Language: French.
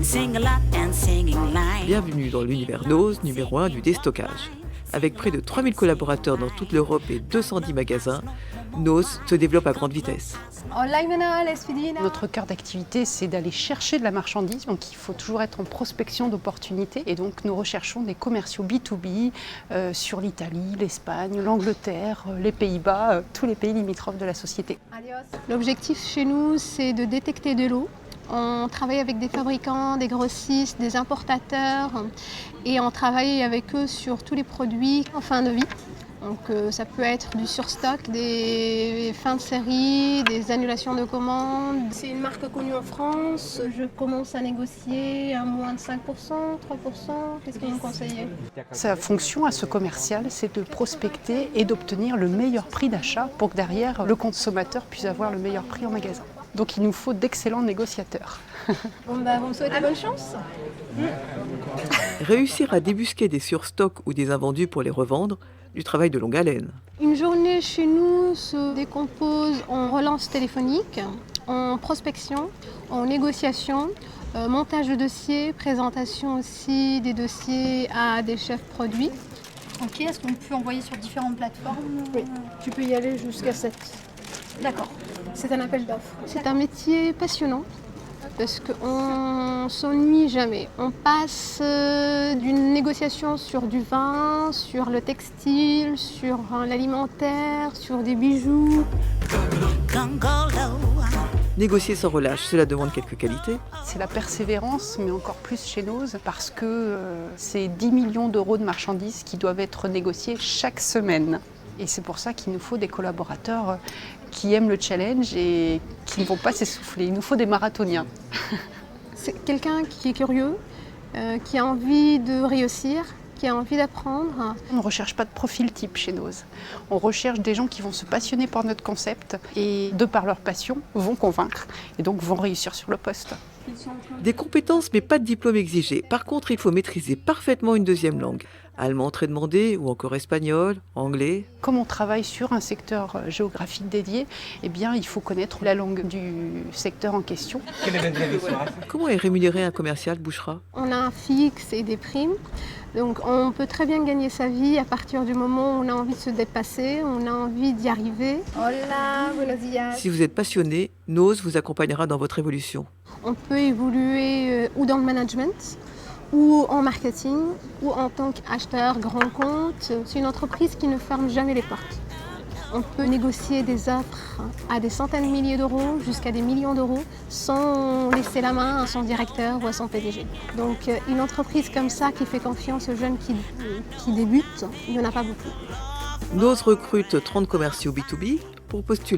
sing a lot and singing line. Bienvenue dans l'univers Nose, numéro 1 du déstockage. Avec près de 3000 collaborateurs dans toute l'Europe et 210 magasins, Nose se développe à grande vitesse. Notre cœur d'activité, c'est d'aller chercher de la marchandise. Donc il faut toujours être en prospection d'opportunités. Et donc nous recherchons des commerciaux B2B sur l'Italie, l'Espagne, l'Angleterre, les Pays-Bas, tous les pays limitrophes de la société. L'objectif chez nous, c'est de détecter de l'eau. On travaille avec des fabricants, des grossistes, des importateurs et on travaille avec eux sur tous les produits en fin de vie. Donc ça peut être du surstock, des fins de série, des annulations de commandes. C'est une marque connue en France. Je commence à négocier à moins de 5%, 3%. Qu'est-ce que vous me conseillez? Sa fonction à ce commercial, c'est de prospecter et d'obtenir le meilleur prix d'achat pour que derrière le consommateur puisse avoir le meilleur prix en magasin. Donc il nous faut d'excellents négociateurs. Vous me souhaitez bonne chance. Réussir à débusquer des surstocks ou des invendus pour les revendre, du travail de longue haleine. Une journée chez nous se décompose en relance téléphonique, en prospection, en négociation, montage de dossiers, présentation aussi des dossiers à des chefs produits. Ok, est-ce qu'on peut envoyer sur différentes plateformes? Oui, tu peux y aller jusqu'à 7. D'accord. C'est un appel d'offres. C'est un métier passionnant parce qu'on ne s'ennuie jamais. On passe d'une négociation sur du vin, sur le textile, sur l'alimentaire, sur des bijoux. Négocier sans relâche, cela demande quelques qualités. C'est la persévérance, mais encore plus chez Nose, parce que c'est 10 millions d'euros de marchandises qui doivent être négociées chaque semaine. Et c'est pour ça qu'il nous faut des collaborateurs qui aiment le challenge et qui ne vont pas s'essouffler. Il nous faut des marathoniens. C'est quelqu'un qui est curieux, qui a envie de réussir, qui a envie d'apprendre. On ne recherche pas de profil type chez Nose. On recherche des gens qui vont se passionner par notre concept et, de par leur passion, vont convaincre et donc vont réussir sur le poste. Des compétences mais pas de diplôme exigé. Par contre, il faut maîtriser parfaitement une deuxième langue. Allemand très demandé ou encore espagnol, anglais. Comme on travaille sur un secteur géographique dédié, eh bien, il faut connaître la langue du secteur en question. Comment est rémunéré un commercial boucherat? On a un fixe et des primes. Donc on peut très bien gagner sa vie à partir du moment où on a envie de se dépasser, on a envie d'y arriver. Hola, buenos días. Si vous êtes passionné, Nose vous accompagnera dans votre évolution. On peut évoluer ou dans le management, ou en marketing, ou en tant qu'acheteur grand compte. C'est une entreprise qui ne ferme jamais les portes. On peut négocier des offres à des centaines de milliers d'euros jusqu'à des millions d'euros sans laisser la main à son directeur ou à son PDG. Donc une entreprise comme ça qui fait confiance aux jeunes qui débutent, il n'y en a pas beaucoup. Nose recrute 30 commerciaux B2B pour postuler.